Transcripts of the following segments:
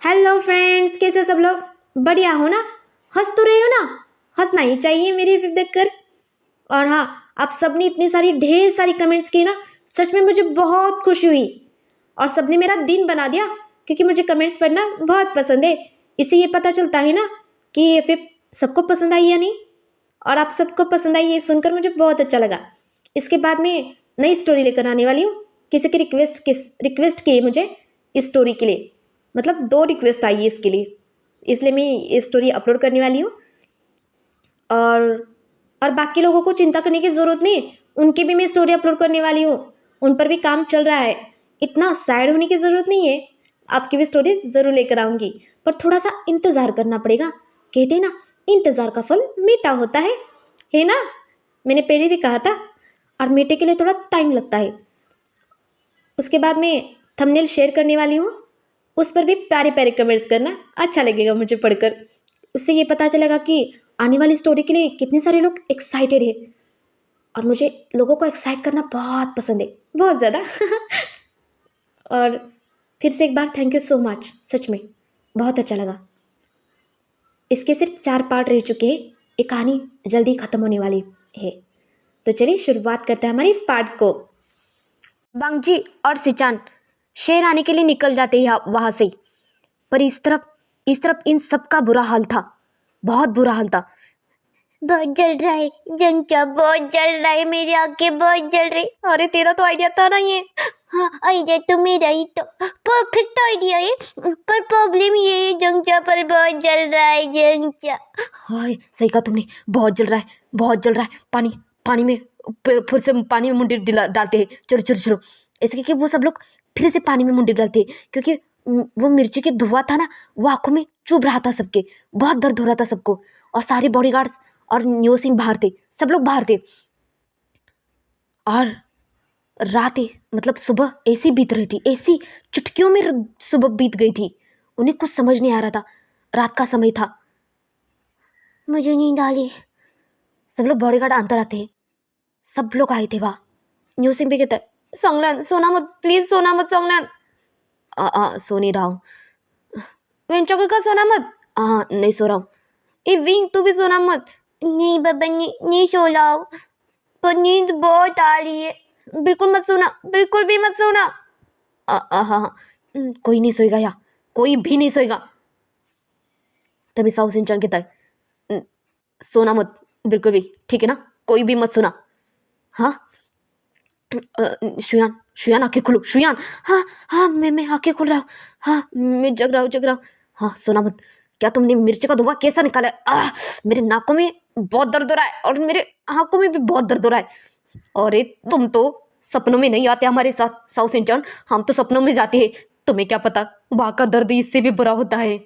Hello friends, कैसे सब लोग? बढ़िया हो ना? हंस तो रहे हो ना? हंसना ही चाहिए मेरी फिल्म देखकर। और हाँ, आप सबने इतनी सारी ढेर सारी कमेंट्स की ना, सच में मुझे बहुत खुशी हुई। और सबने मेरा दिन बना दिया, क्योंकि मुझे कमेंट्स पढ़ना बहुत पसंद है। इससे ये पता चलता है ना कि ये फिल्म सबको पसंद आई या नहीं। और आप सबको पसंद आई ये सुनकर मुझे बहुत अच्छा लगा। इसके बाद में नई स्टोरी लेकर आने वाली हूँ। किसी की रिक्वेस्ट की है मुझे इस स्टोरी के लिए, मतलब 2 रिक्वेस्ट आई है इसके लिए, इसलिए मैं ये स्टोरी अपलोड करने वाली हूँ। और बाकी लोगों को चिंता करने की ज़रूरत नहीं, उनकी भी मैं स्टोरी अपलोड करने वाली हूँ। उन पर भी काम चल रहा है, इतना सैड होने की ज़रूरत नहीं है। आपकी भी स्टोरी ज़रूर लेकर आऊँगी, पर थोड़ा सा इंतज़ार करना पड़ेगा। कहते हैं ना, इंतज़ार का फल मीठा होता है ना? मैंने पहले भी कहा था। और मीठे के लिए थोड़ा टाइम लगता है। उसके बाद मैं थंबनेल शेयर करने वाली हूँ, उस पर भी प्यारे प्यारे कमेंट्स करना, अच्छा लगेगा मुझे पढ़कर। उससे ये पता चलेगा कि आने वाली स्टोरी के लिए कितने सारे लोग एक्साइटेड है। और मुझे लोगों को एक्साइट करना बहुत पसंद है, बहुत ज़्यादा। और फिर से एक बार थैंक यू सो मच, सच में बहुत अच्छा लगा। इसके सिर्फ 4 पार्ट रह चुके हैं, ये कहानी जल्दी ख़त्म होने वाली है। तो चलिए शुरुआत करते हैं हमारी इस पार्ट को। बांगजी और सिचान शेर आने के लिए निकल जाते हैं वहाँ से, पर इस तरफ इन सब का बुरा हाल था, बहुत बुरा हाल था। बहुत जल रहा है जंचा, बहुत जल रहा है, मेरी आंखें बहुत जल रही। अरे तेरा तो आइडिया था ना ये? हाँ, आइडिया तो मेरा ही तो परफेक्ट आइडिया है, पर प्रॉब्लम ये है जंचा, पर बहुत जल रहा है जंचा। हाय, सही कहा तुमने, बहुत जल रहा है, बहुत जल रहा है। पानी में फिर से पानी में मुंडी डालते हैं। चलो चलो चलो, ऐसे कि वो सब लोग फिर से पानी में मुंडी डालते हैं, क्योंकि वो मिर्ची के धुआं था ना, वो आंखों में चुभ रहा था सबके, बहुत दर्द हो रहा था सबको। और सारे बॉडीगार्ड्स और न्यू सिंह बाहर थे, सब लोग बाहर थे। और रात मतलब सुबह ऐसी बीत रही थी, ऐसी चुटकियों में सुबह बीत गई थी। उन्हें कुछ समझ नहीं आ रहा था। रात का समय था, मुझे नींद आ रही। सब लोग बॉडीगार्ड अंदर आते हैं, सब लोग आए थे वहाँ। न्यू सिंह भी कहता है, सोंगलान सोना मत, प्लीज सोना मत सोंगलान। सो नहीं रहा हूँ। वेंचो का सोना मत। नहीं सो रहा हूँ। ए विंग, तू भी सोना मत। नहीं बाबा, नहीं सो रहा हूँ, पर नींद बहुत आ रही है। बिल्कुल मत सोना, बिल्कुल भी मत सोना। हाँ, कोई नहीं सोएगा यहाँ, कोई भी नहीं सोएगा। तभी साहु सिंचन कहता है, सोना मत बिल्कुल भी, ठीक है ना? कोई भी मत सोना। हाँ, शुयान आंखें खोलो, शुयान। हाँ, मैं आंखें खोल रहा हूँ। हाँ, मैं जग रहा हूँ। हाँ, सोना मत। क्या तुमने मिर्ची का धुआं कैसा निकाला है? मेरे नाकों में बहुत दर्द हो रहा है, और मेरे आंखों में भी बहुत दर्द हो रहा है। अरे तुम तो सपनों में नहीं आते हमारे साथ साउथ इंडियन, हम तो सपनों में जाते हैं। तुम्हें क्या पता, वहाँ का दर्द इससे भी बुरा होता है।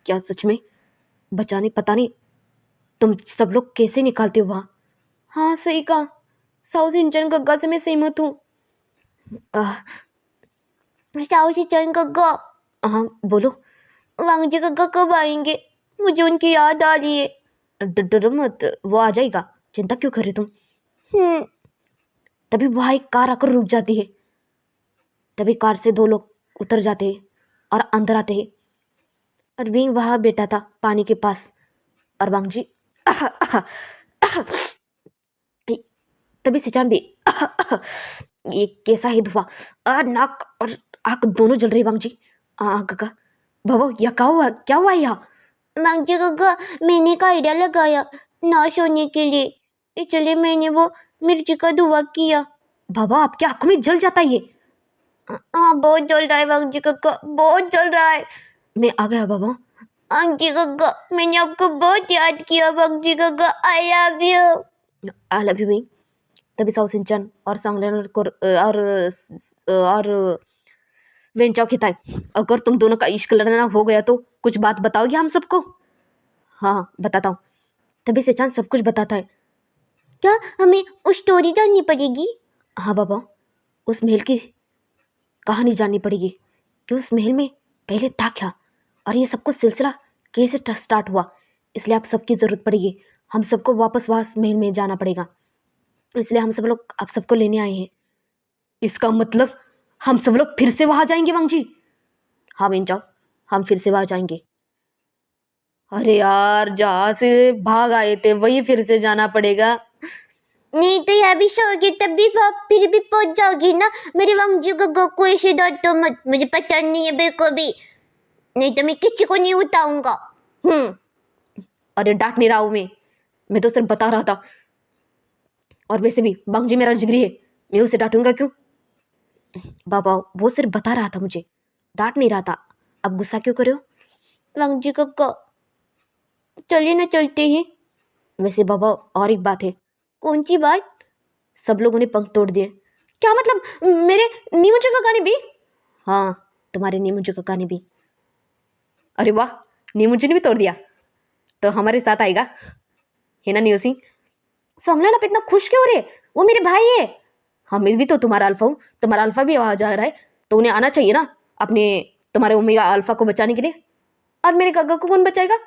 क्या सच में? बचाने पता नहीं तुम सब लोग कैसे निकालते हो वहाँ। हाँ, सही कहा, साउथ इंडियन गग्गा से मैं सहमत हूँ। साउथ इंडियन गग्गा। हाँ बोलो। वांगजी गग्गा कब आएंगे? मुझे उनकी याद आ रही है। डरो मत, वो आ जाएगा, चिंता क्यों कर रहे तुम? तभी वहाँ एक कार आकर रुक जाती है। तभी कार से 2 लोग उतर जाते हैं और अंदर आते हैं। और विंग वहाँ बैठा था पानी के पास, और वांगजी तभी सिचान भी ये कैसा है धुआं? नाक और आँख दोनों जल रही। वांगजी, गगा भवो, यह क्या हुआ यहाँ? वांगजी गगा, मैंने का आइडिया लगाया ना सोने के लिए, इसलिए मैंने वो मिर्ची का धुआं किया। बाबा, आपकी आंखों में जल जाता है ये। हाँ, बहुत जल रहा है वांगजी गगा, बहुत जल रहा है। मैं आ गया बाबा। वांगजी गगा, मैंने आपको बहुत याद किया वांगजी गगा, I love you. I love you. तभी साउ सिंचन और सांगलेन को और वेंचाओ खिताई, अगर तुम दोनों का इश्क लड़ना हो गया तो कुछ बात बताओगे हम सबको? हाँ, बताता हूँ। तभी सिंचन सब कुछ बताता है। क्या हमें उस स्टोरी जाननी पड़ेगी? हाँ बाबा, उस महल की कहानी जाननी पड़ेगी कि उस महल में पहले था क्या, और ये सबको सिलसिला कैसे स्टार्ट हुआ। इसलिए आप सबकी ज़रूरत पड़ेगी, हम सबको वापस वहाँ महल में जाना पड़ेगा। इसलिए हम सब लोग आप सबको लेने आए हैं। इसका मतलब हम सब लोग फिर से वहाँ जाएंगे वांगजी? हाँ बहन जाओ, हम फिर से वहां जाएंगे। अरे यार, जहाँ से भाग आए थे वही फिर से जाना पड़ेगा। नहीं तो यहाँ भी सोओगे तब भी फिर भी पहुंच जाओगी ना। मेरे वांगजी को ऐसे डांटो मत, मुझे पता नहीं है बिल्कुल भी, नहीं तो मैं किसी को नहीं उठाऊंगा। अरे डांट नहीं रहा हूं मैं तो सिर्फ बता रहा था। और वैसे भी बांगजी मेरा जिगरी है, मैं उसे डांटूंगा क्यों? बाबा वो सिर्फ बता रहा था, मुझे डांट नहीं रहा था। अब गुस्सा क्यों कर रहे हो? वांगजी को चलिए ना, चलते हैं। वैसे बाबा और एक बात है। कौन सी बात? सब लोगों ने पंख तोड़ दिए। क्या मतलब? मेरे नीमू का गाने भी? हाँ, तुम्हारे नीमू का गाने भी। अरे वाह, नीमू ने भी तोड़ दिया, तो हमारे साथ आएगा, है ना न्यू सिंह? सोंगलान आप इतना खुश क्यों हो रहे? वो मेरे भाई है। हाँ, मैं भी तो तुम्हारा अल्फा हूँ, तुम्हारा अल्फा भी वहां जा रहा है, तो उन्हें आना चाहिए ना अपने तुम्हारे ओमेगा अल्फा को बचाने के लिए। और मेरे गग्गा को कौन बचाएगा?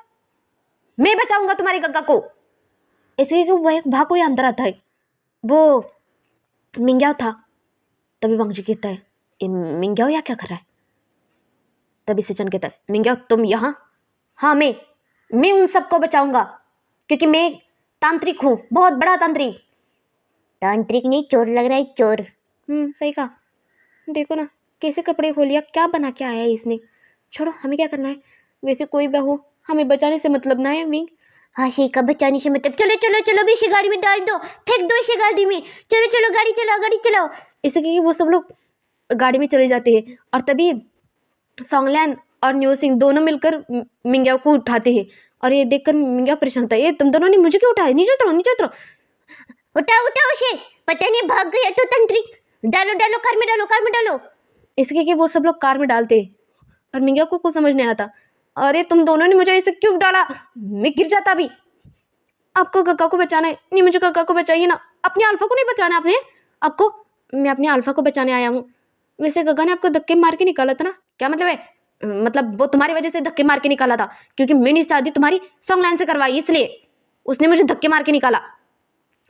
मैं बचाऊंगा तुम्हारे गग्गा को। ऐसे कि वो एक भाग कोई अंदर आता है, वो मिंग्याओ था। तभी वांगजी कहता है, ये मिंग्याओ या क्या कर रहा है? तभी सिचन कहता है, मिंग्याओ तुम यहाँ? हाँ, मैं उन सबको बचाऊंगा, क्योंकि मैं एक तांत्रिक हूँ, बहुत बड़ा तांत्रिक। तांत्रिक नहीं, चोर लग रहा है, चोर। सही कहा। देखो ना कैसे कपड़े खोल लिया, क्या बना के आया है इसने। छोड़ो, हमें क्या करना है। वैसे कोई बहू, हमें बचाने से मतलब ना है विंग। हाँ का बचाने से मतलब। चलो चलो चलो भी इसे गाड़ी में डाल दो, फेंक दो इसे गाड़ी में। चलो चलो गाड़ी चलाओ, गाड़ी चलाओ। इससे कि वो सब लोग गाड़ी में चले जाते हैं और तभी सोंगलैन और न्यू सिंह दोनों मिलकर मिंग्याओ को उठाते हैं। और ये देखकर मिंग्याओ परेशान होता है, ये तुम दोनों ने मुझे क्यों उठाया? नीचे उतरो, नीचे उतरो। उठाओ उठाओ उसे, पता नहीं भाग गया तो तांत्रिक। डालो डालो कार में, डालो कार में डालो। इसके कि वो सब लोग कार में डालते हैं और मिंग्याओ को कुछ समझ नहीं आता। अरे तुम दोनों ने मुझे इसे क्यों डाला? मैं गिर जाता अभी। आपको गग्गा को बचाना है, नहीं मुझे गग्गा को बचाइए ना। अपने अल्फा को नहीं बचाना आपने? आपको, मैं अपने अल्फा को बचाने आया हूँ। वैसे गग्गा ने आपको धक्के मार के निकाला था ना? क्या मतलब है? मतलब वो तुम्हारी वजह से धक्के मार के निकाला था, क्योंकि मैंने शादी तुम्हारी सोंगलैन से करवाई, इसलिए उसने मुझे धक्के मार के निकाला।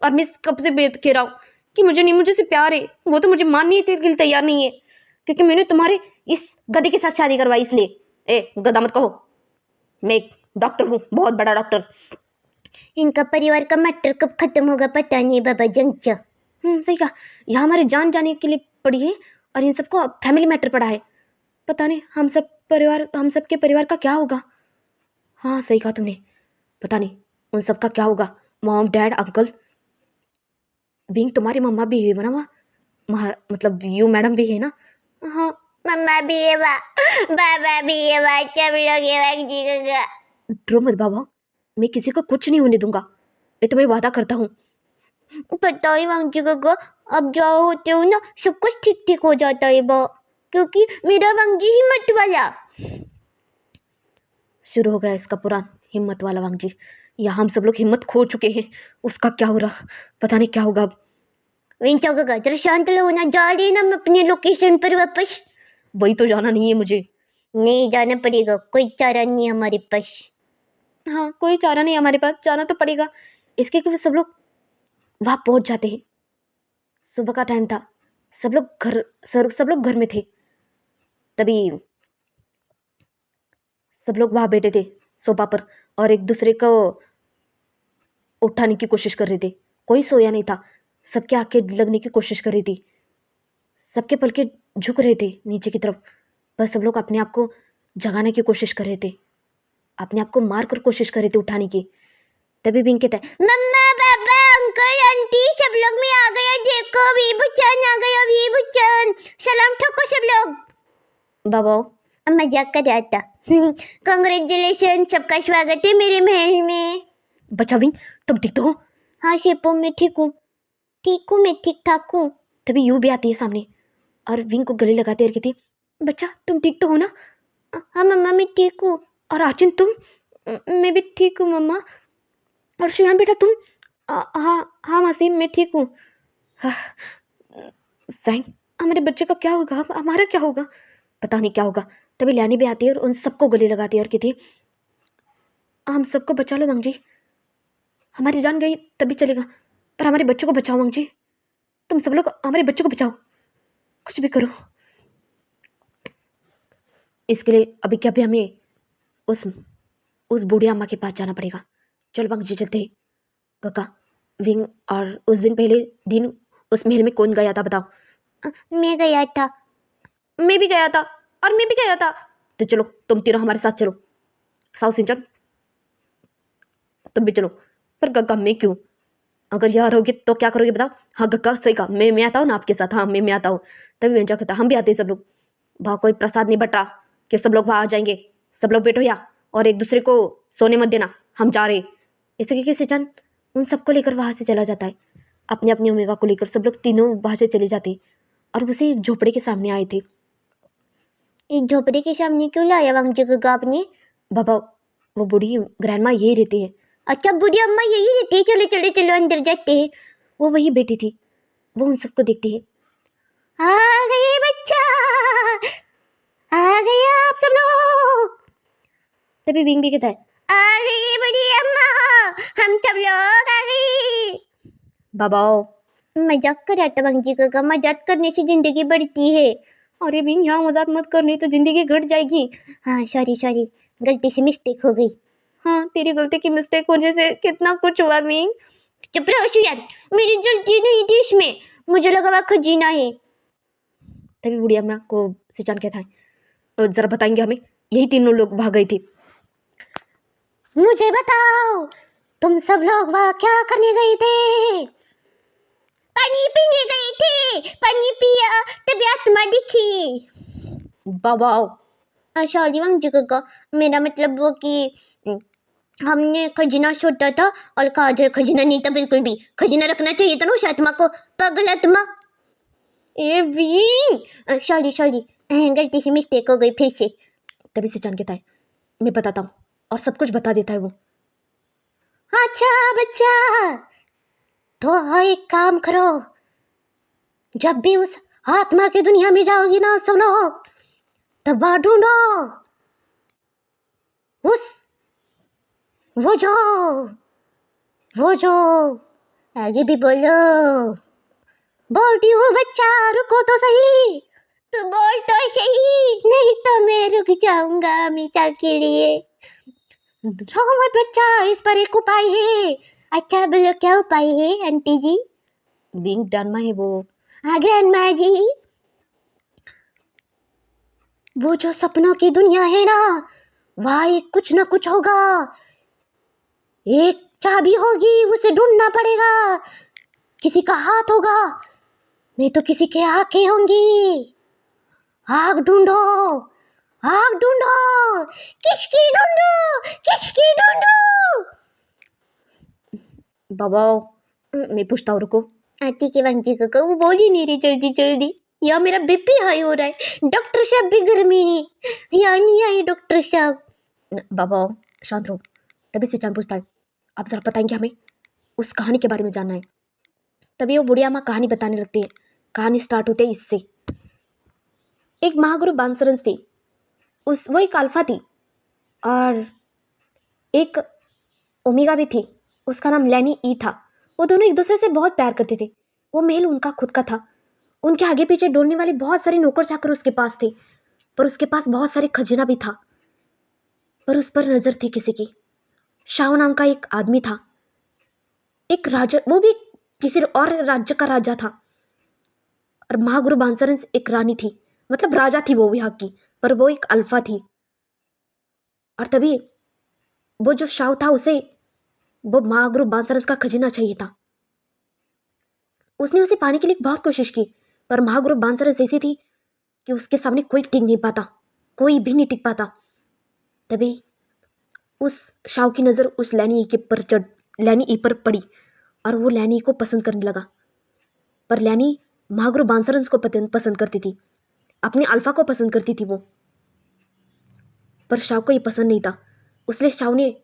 और मैं कब से बेत कह रहा हूँ कि मुझे नहीं, मुझे से प्यार है। वो तो मुझे मानने के लिए तैयार नहीं है, क्योंकि मैंने तुम्हारे इस गधे के साथ शादी करवाई, इसलिए। ए गधा मत कहो, मैं एक डॉक्टर हूँ, बहुत बड़ा डॉक्टर। इनका परिवार का मैटर कब खत्म होगा पता नहीं बाबा जंगचा। सही कहा। यहाँ हमारे जान जाने के लिए पड़ी है और इन सबको फैमिली मैटर पड़ा है। पता नहीं हम सबके परिवार का क्या होगा। हाँ सही कहा तुमने, पता नहीं उन सबका क्या होगा। मॉम, डैड, अंकल, विंग, तुम्हारी मम्मा भी है ना वहाँ, मतलब यू मैडम भी है ना? हाँ, मम्मा भी है बा, बाबा भी है बा, सब लोग है वांगजी गगा। डरो मत बाबा, मैं किसी को कुछ नहीं होने दूंगा, मैं तुम्हें वादा करता हूँ। पता है वांगजी गगा, अब जाओ होते हो ना सब कुछ ठीक ठीक हो जाता है बा, क्योंकि मेरा वांगजी हिम्मत वाला। शुरू हो गया इसका पुराण, हिम्मत वाला वांगजी। यहाँ हम सब लोग हिम्मत खो चुके हैं, उसका क्या हो रहा, पता नहीं क्या होगा अब। विंचा गगा जरा शांत लो ना, जा रहे ना हम अपने लोकेशन पर वापस। वही तो जाना नहीं है मुझे। नहीं जाना पड़ेगा, कोई चारा नहीं है हमारे पास। हाँ कोई चारा नहीं हमारे पास, जाना तो पड़ेगा। इसके कि सब लोग वहाँ पहुँच जाते हैं। सुबह का टाइम था, सब लोग घर में थे। तभी सब लोग वहाँ बैठे थे सोफा पर और एक दूसरे को उठाने की कोशिश कर रहे थे। कोई सोया नहीं था, सबके आंखें लगने की कोशिश कर रही थी, सबके पलके झुक रहे थे नीचे की तरफ। बस सब लोग अपने आप को जगाने की कोशिश कर रहे थे, अपने आप को मार कर कोशिश कर रहे थे उठाने की। तभी विंग कहता है, मम्मा पापा अंकल आंटी सब लोग में आ गया, देखो वी बुच्चन आ गया, वी बुच्चन सलाम ठोको सब लोग। बाबा मजाक कर रहा था। कांग्रेचुलेशन, सबका स्वागत है मेरे महल में। बच्चा विंग, तुम ठीक तो हो? हाँ शेपू मैं ठीक हूँ, ठीक हूँ, मैं ठीक ठाक हूँ। तभी यू भी आती है सामने और विंग को गले लगाते और कहती, बच्चा तुम ठीक तो हो ना? हाँ मम्मा मैं ठीक हूँ। और आचिन तुम? मैं भी ठीक हूँ मम्मा। और शुयान बेटा तुम? हाँ हाँ मासी, मैं ठीक हूँ। वैंग, हमारे बच्चे का क्या होगा, हमारा क्या होगा? पता नहीं क्या होगा। तभी लैनी भी आती है और उन सबको गले लगाती है और कहती, हम सबको बचा लो मंग जी, हमारी जान गई तभी चलेगा, पर हमारे बच्चों को बचाओ मंग जी। तुम सब लोग हमारे बच्चों को बचाओ, कुछ भी करो। इसके लिए अभी क्या भी हमें उस बूढ़ी अम्मा के पास जाना पड़ेगा। चल बंजी चलते हैं। काका विंग, और उस दिन पहले दिन उस महल में कौन गया था बताओ? मैं गया था। मैं भी गया था, और मैं भी गया था। तो चलो तुम तीनों हमारे साथ चलो। साउ सिंचन तुम भी चलो। पर गग्गा मैं क्यों? अगर यहाँ रहोगे तो क्या करोगे बताओ? हाँ गग्गा सही कहा, मैं आता हूँ ना आपके साथ। हाँ मैं आता हूँ। तभी व्यंजन कहता हम भी आते हैं सब लोग। वहाँ कोई प्रसाद नहीं बट रहा कि सब लोग वहाँ आ जाएंगे। सब लोग बैठो यहाँ, और एक दूसरे को सोने मत देना, हम जा रहे। इसके कैसे सिंचन उन सबको लेकर वहाँ से चला जाता है। अपनी अपनी ओमेगा को लेकर सब लोग तीनों वहाँ से चले जाते हैं, और उसे एक झोपड़े के सामने आए थे। इस झोपड़े के सामने क्यों लाया वांगजी गग्गा आपने? बाबा वो बूढ़ी ग्रैंड माँ यही रहती है। अच्छा बुढ़ी अम्मा यही रहती है। चलो चलो चलो अंदर जाते हैं। वो वही बेटी थी, वो उन सबको देखती है। आ गए बच्चा, आ गए आप सब लोग। तभी विंग भी कहता है आ गई बड़ी अम्मा, हम सब लोग आ गए। बाबा मजाक कर रहा था वांगजी गग्गा। मजाक करने से जिंदगी बढ़ती है। अरे विंग यहाँ मजाक मत कर, नहीं तो जिंदगी घट जाएगी। हाँ सॉरी सॉरी, गलती से मिस्टेक हो गई। हाँ तेरी गलती की मिस्टेक वजह से कितना कुछ हुआ विंग। चुप रहो यार, मेरी गलती नहीं थी इसमें, मुझे लगा वह खजीना है। तभी बुढ़िया अम्मा को सिंचन कहता है जरा बताएंगे हमें, यही तीनों लोग भाग गए थे। मुझे बताओ, तुम सब लोग वहाँ क्या करने गए थे? पानी पीने गए थे। पानी पिया तभी आत्मा दिखी। बाबा सॉरी वांगजी गग्गा, मेरा मतलब वो कि हमने खजीना छोड़ा था और कहा जो खजीना नहीं था बिल्कुल भी। खजीना रखना चाहिए था ना उस आत्मा को, पागल आत्मा। ए विंग सॉरी सॉरी, गलती से मिस्टेक हो गई फिर से। तभी सिंचन कहता है मैं बताता हूँ, और सब कुछ बता देता है वो। अच्छा बच्चा, तो एक काम करो, जब भी उस आत्मा की दुनिया में जाओगी ना सुनो, तब वहाँ ढूंढो उस वो जो आगे भी बोलो। बोलती हूँ बच्चा, रुको तो सही। तू बोल तो सही, नहीं तो मैं रुक जाऊंगा हमेशा के लिए। रो मत बच्चा, इस पर एक उपाय है। अच्छा बोलो क्या उपाय है आंटी जी? विंग ग्रैंडमा है वो। हाँ ग्रैंडमा जी, वो जो सपनों की दुनिया है ना, वहाँ एक कुछ ना कुछ होगा। एक चाबी होगी, उसे ढूंढना पड़ेगा। किसी का हाथ होगा, नहीं तो किसी के आंखें होंगी। आग ढूंढो, आग ढूंढो, किसकी ढूंढो, किसकी ढूंढो। बाबा मैं पूछता हूँ, रुको। आती के वांगजी को वो बोल ही नहीं रही जल्दी जल्दी। या मेरा बीपी हाई हो रहा है। डॉक्टर साहब भी घर में है, या नहीं आई डॉक्टर साहब? बाबा शांत रहो। तभी सिंचन पूछता है आप जरा बताएंगे हमें, उस कहानी के बारे में जानना है। तभी वो बुढ़िया माँ कहानी बताने लगती है। कहानी स्टार्ट होते है इससे। एक महागुरु बांसरंस थी, वो एक अल्फा थी, और एक ओमेगा भी थी, उसका नाम लैनी ई था। वो दोनों एक दूसरे से बहुत प्यार करते थे। वो महल उनका खुद का था। उनके आगे पीछे डोलने वाले बहुत सारे नौकर चाकर उसके पास थे, पर उसके पास बहुत सारे खजाना भी था। पर उस पर नजर थी किसी की। शाह नाम का एक आदमी था, एक राजा, वो भी किसी और राज्य का राजा था। और महागुरु बांसरंस एक रानी थी, मतलब राजा थी वो यहाँ की, पर वो एक अल्फा थी। और तभी वो जो शाह था, उसे वो महागुरु बांसरंस का खजाना चाहिए था। उसने उसे पाने के लिए बहुत कोशिश की, पर महागुरु बांसरंस ऐसी थी कि उसके सामने कोई टिक नहीं पाता, कोई भी नहीं टिक पाता। तभी उस शाह की नज़र उस लैनी ई पर पड़ी, और वो लैनी ई को पसंद करने लगा। पर लैनी महागुरु बांसरंस को पसंद करती थी, अपने अल्फा को पसंद करती थी वो। पर शाह को ये पसंद नहीं था, इसलिए शाह ने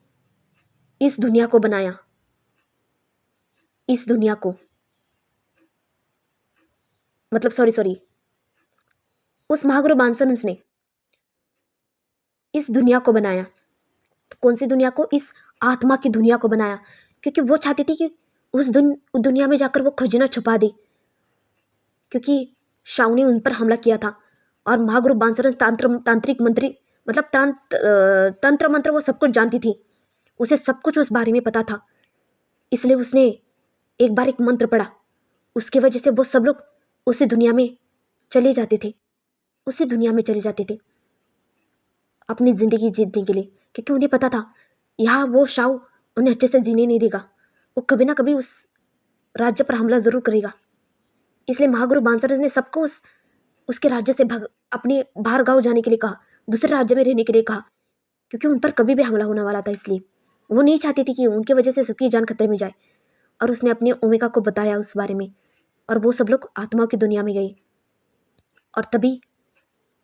इस दुनिया को बनाया। इस दुनिया को मतलब सॉरी उस महागुरु बांसरंस ने इस दुनिया को बनाया। कौन सी दुनिया को? इस आत्मा की दुनिया को बनाया, क्योंकि वो चाहती थी कि उस दुनिया में जाकर वो खजाना छुपा दे, क्योंकि शाह ने उन पर हमला किया था और महागुरु बांसुरन तांत्रिक मंत्री मतलब तंत्र मंत्र वो सब कुछ जानती थी। उसे सब कुछ उस बारे में पता था, इसलिए उसने एक बार एक मंत्र पढ़ा। उसकी वजह से वो सब लोग उसी दुनिया में चले जाते थे, उसी दुनिया में चले जाते थे अपनी ज़िंदगी जीतने के लिए, क्योंकि उन्हें पता था यहाँ वो शाव उन्हें अच्छे से जीने नहीं देगा, वो कभी ना कभी उस राज्य पर हमला ज़रूर करेगा। इसलिए महागुरु बांसुरन ने सबको उसके राज्य से अपने बाहर गाँव जाने के लिए कहा, दूसरे राज्य में रहने के लिए कहा, क्योंकि उन पर कभी भी हमला होने वाला था। इसलिए वो नहीं चाहती थी कि उनकी वजह से सबकी जान खतरे में जाए। और उसने अपने ओमेगा को बताया उस बारे में, और वो सब लोग आत्माओं की दुनिया में गए। और तभी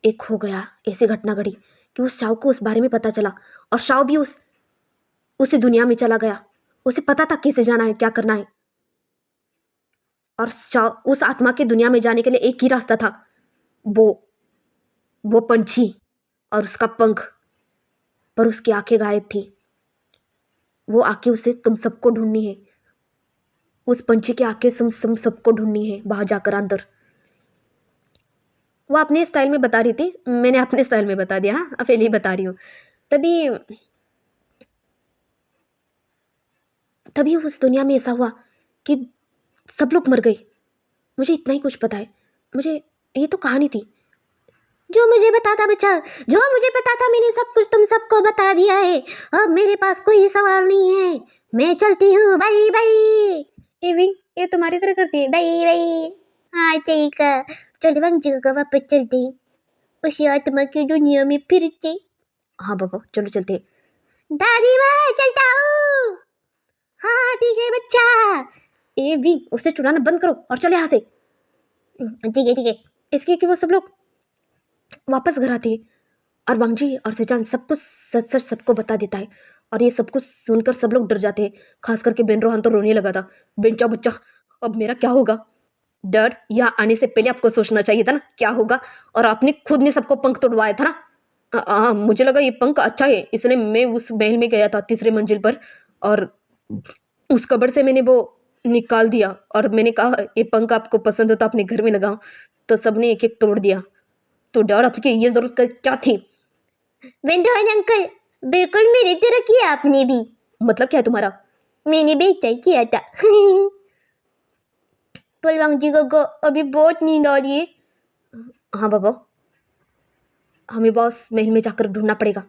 एक हो गया, ऐसी घटना घटी कि उस शाव को उस बारे में पता चला, और शाव भी उसी दुनिया में चला गया। उसे पता था कैसे जाना है, क्या करना है। और शाव उस आत्मा की दुनिया में जाने के लिए एक ही रास्ता था, वो पंछी और उसका पंख, पर उसकी आंखें गायब थी। वो आंखें उसे तुम सबको ढूंढनी है, उस पंछी की आंखें तुम सबको ढूंढनी है बाहर जाकर अंदर। वो अपने स्टाइल में बता रही थी, मैंने अपने स्टाइल में बता दिया, हाँ अकेले ही बता रही हूँ। तभी उस दुनिया में ऐसा हुआ कि सब लोग मर गए। मुझे इतना ही कुछ पता है, मुझे ये तो कहानी थी। जो मुझे पता था बच्चा, जो मुझे पता था मैंने सब कुछ तुम सबको बता दिया है। अब मेरे पास कोई सवाल नहीं है, मैं चलती हूँ, बाय बाय। ए विंग, ये तुम्हारी तरह करती है। Bye bye. हाँ ठीक है, चलो बंजी को वापस चलते हैं, उसी आत्मा की दुनिया में फिरते। हाँ बाबा चलो चलते हैं। दादी मैं चलता हूँ। हाँ ठीक है बच्चा। ए विंग, उसे चुराना बंद करो और चले यहाँ से। ठीक है ठीक है। इसके कि वो सब लोग वापस घर आते हैं, और वांगजी और सेचान सब कुछ सच सच सबको बता देता है। और ये सब कुछ सुनकर सब लोग डर जाते हैं, खास करके बेन रोहान तो रोने लगा था। बेंचा बच्चा, अब मेरा क्या होगा? डर यहाँ आने से पहले आपको सोचना चाहिए था ना क्या होगा, और आपने खुद ने सबको पंख तोड़वाया था ना। मुझे लगा ये पंख अच्छा है, इसलिए मैं उस महल में गया था 3री मंजिल पर, और उस कबड़ से मैंने वो निकाल दिया, और मैंने कहा ये पंख आपको पसंद हो तो अपने घर में लगाओ, तो सबने एक एक तोड़ दिया। तो डर आपकी ये जरूरत क्या थी? वेंड्रोहन अंकल, बिल्कुल मेरी तरह किया आपने भी। मतलब क्या है तुम्हारा? मैंने भी तय किया था। पलवांग जी को अभी बहुत नींद आ रही है। हाँ बाबा, हमें बॉस महल में जाकर ढूंढना पड़ेगा,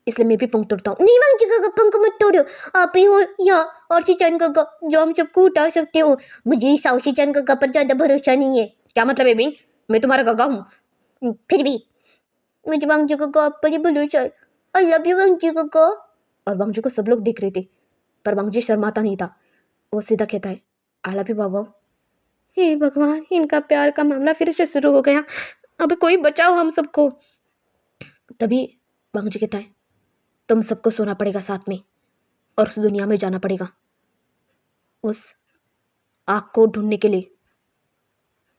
इसलिए मैं भी पंख तोड़ता हूँ। नहीं वांग जी का पंख मत तोड़ो, आप ही हो या और शिचान का जो हम सबको उठा सकते हो। मुझे साउ शिचान का पर ज्यादा भरोसा नहीं है। क्या मतलब है बिंग? मैं तुम्हारा गगा हूँ। फिर भी मुझे वांग जी का आप पर ही भरोसा है। आई लव यू वांग जी का। और वांगजी को सब लोग देख रहे थे, पर वांगजी शर्माता नहीं था। वो सीधा कहता है आई लव यू बाबा। हे भगवान, इनका प्यार का मामला फिर से शुरू हो गया। अब कोई बचाओ हम सबको। तभी वांगजी कहता है तुम सबको सोना पड़ेगा साथ में, और उस दुनिया में जाना पड़ेगा उस आग को ढूंढने के लिए।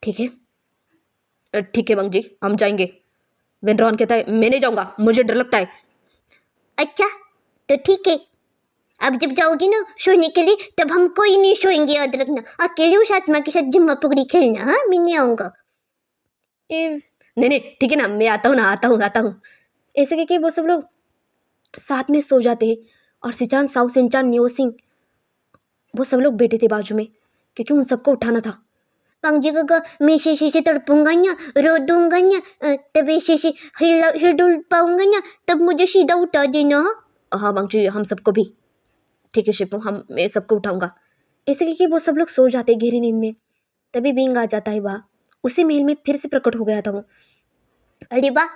ठीक है? ठीक है वांगजी, हम जाएंगे। वेनरॉन कहता है मैं नहीं जाऊंगा, मुझे डर लगता है। अच्छा तो ठीक है, अब जब जाओगी ना सोने के लिए तब हम कोई नहीं सोएंगे, याद रखना। अकेले उस आत्मा के साथ जिम्मा पकड़ी खेलना। हाँ मैं नहीं आऊँगा। नहीं नहीं ठीक है ना, मैं आता हूँ ना, आता हूँ। ऐसे करके वो सब लोग साथ में सो जाते हैं, और सिचान, साउ सिंचान, नियो सिंह वो सब लोग बैठे थे बाजू में, क्योंकि उन सबको उठाना था। वांगजी का मैं ऐसे तड़पूंगा ना, रो दूंगा ना, तब ऐसे हिल डुल पाऊंगा ना, तब मुझे सीधा उठा देना। हाँ वांगजी, हम सबको भी। ठीक है शिपू, मैं सबको उठाऊंगा। ऐसे करके वो सब लोग सो जाते गहरी नींद में। तभी बिंग आ जाता है वहाँ, उसी महल में फिर से प्रकट हो गया था वो। अरे वाह,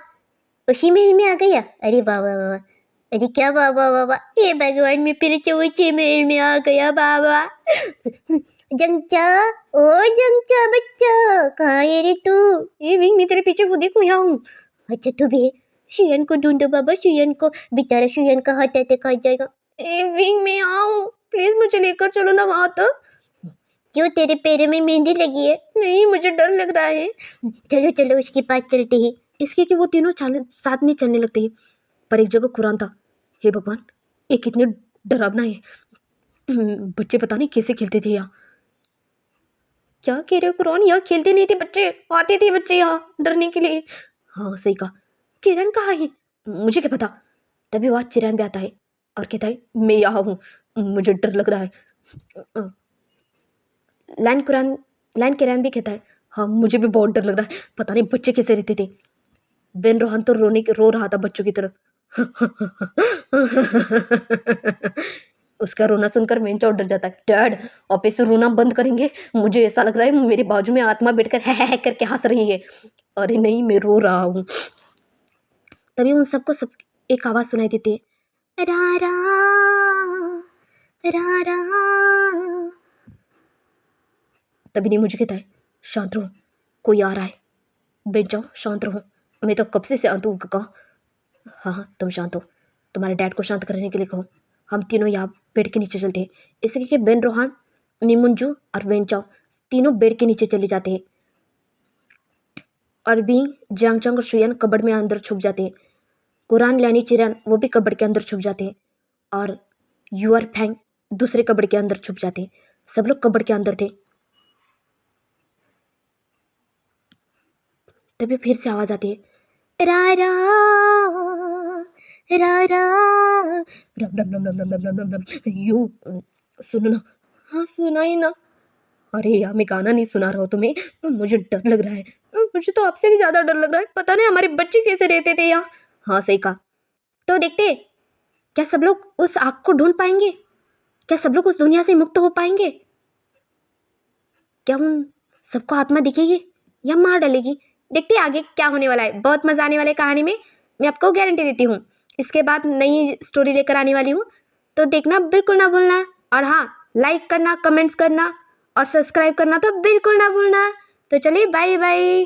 उसी महल में आ गया। अरे वाह वाह वाह, अरे क्या वाह वाह वाह वाह, हे भगवान मैं फिर से उसी महल में आ गया बाबा। जंचा, ओ जंचा बच्चा, कहाँ है रे तू? ए विंग, मैं तेरे पीछे वो देखो यहाँ हूँ। अच्छा तू भी? शियन को ढूंढो बाबा, शियन को। बेचारा शियन का हाथ अटैक आ जाएगा। ए विंग, मैं यहाँ हूँ, प्लीज मुझे लेकर चलो ना वहाँ तक। क्यों, तेरे पैरों में मेहंदी लगी है? नहीं, मुझे डर लग रहा है। चलो चलो उसके पास चलते हैं। इसके कि वो तीनों साथ में चलने लगते हैं, पर एक जगह कुरान था। हे भगवान, ये कितने डरावना है। बच्चे पता नहीं कैसे खेलते थे यहाँ। क्या कह रहे हो कुरान? यहाँ खेलते नहीं थे बच्चे, आते थे बच्चे यहाँ डरने के लिए। हाँ सही कहा। चिरैन कहाँ है? मुझे क्या पता। तभी वहाँ चिरैन भी आता है और कहता है मैं यहाँ हूँ, मुझे डर लग रहा है। अ, लैन किरैन भी कहता है हाँ मुझे भी बहुत डर लग रहा है, पता नहीं बच्चे कैसे रहते थे। बेन रोहन तो रो रहा था बच्चों की तरह। उसका रोना सुनकर मेंचा डर जाता है। डैड आप ऐसे रोना बंद करेंगे? मुझे ऐसा लग रहा है मेरे बाजू में आत्मा बैठकर है करके हंस रही है। अरे नहीं, मैं रो रहा हूँ। तभी उन सबको सब एक आवाज सुनाई देती है, रा रा रा। तभी नहीं मुझे कहता है शांत रहो, कोई आ रहा है, बैठ जाओ, शांत रहो। मैं तो कब से शांत हूँ काका। हाँ हाँ तुम शांत हो, तुम्हारे डैड को शांत करने के लिए कहो। हम तीनों यहाँ बेड के नीचे चलते हैं। इसलिए कि बेन रोहान, निमुंजू और वेंचाओ तीनों बेड के नीचे चले जाते हैं। और भी जांगचंग और शुयान कबड़ में अंदर छुप जाते हैं। कुरान लैनी चिरान वो भी कबड़ के अंदर छुप जाते हैं। और यूआर फैंग दूसरे कबड़ के अंदर छुप जाते हैं। सब लोग कबड़ के अंदर थे। तभी फिर से आवाज आती है, रा रा रा रा रम रम रम रम रम रम रम रम। यू सुनो ना। हाँ सुनाई ना। अरे यार मैं गाना नहीं सुना रहा हूँ तुम्हें, मुझे डर लग रहा है। मुझे तो आपसे भी ज्यादा डर लग रहा है। पता नहीं हमारे बच्चे कैसे रहते थे यहाँ। हाँ सही कहा। तो देखते क्या सब लोग उस आग को ढूंढ पाएंगे? क्या सब लोग उस दुनिया से मुक्त हो पाएंगे? क्या उन सबको आत्मा दिखेगी या मार डालेगी? देखते हैं आगे क्या होने वाला है। बहुत मजा आने वाला है कहानी में, मैं आपको गारंटी देती हूँ। इसके बाद नई स्टोरी लेकर आने वाली हूँ, तो देखना बिल्कुल ना भूलना। और हाँ, लाइक करना, कमेंट्स करना और सब्सक्राइब करना तो बिल्कुल ना भूलना। तो चलिए बाय बाय।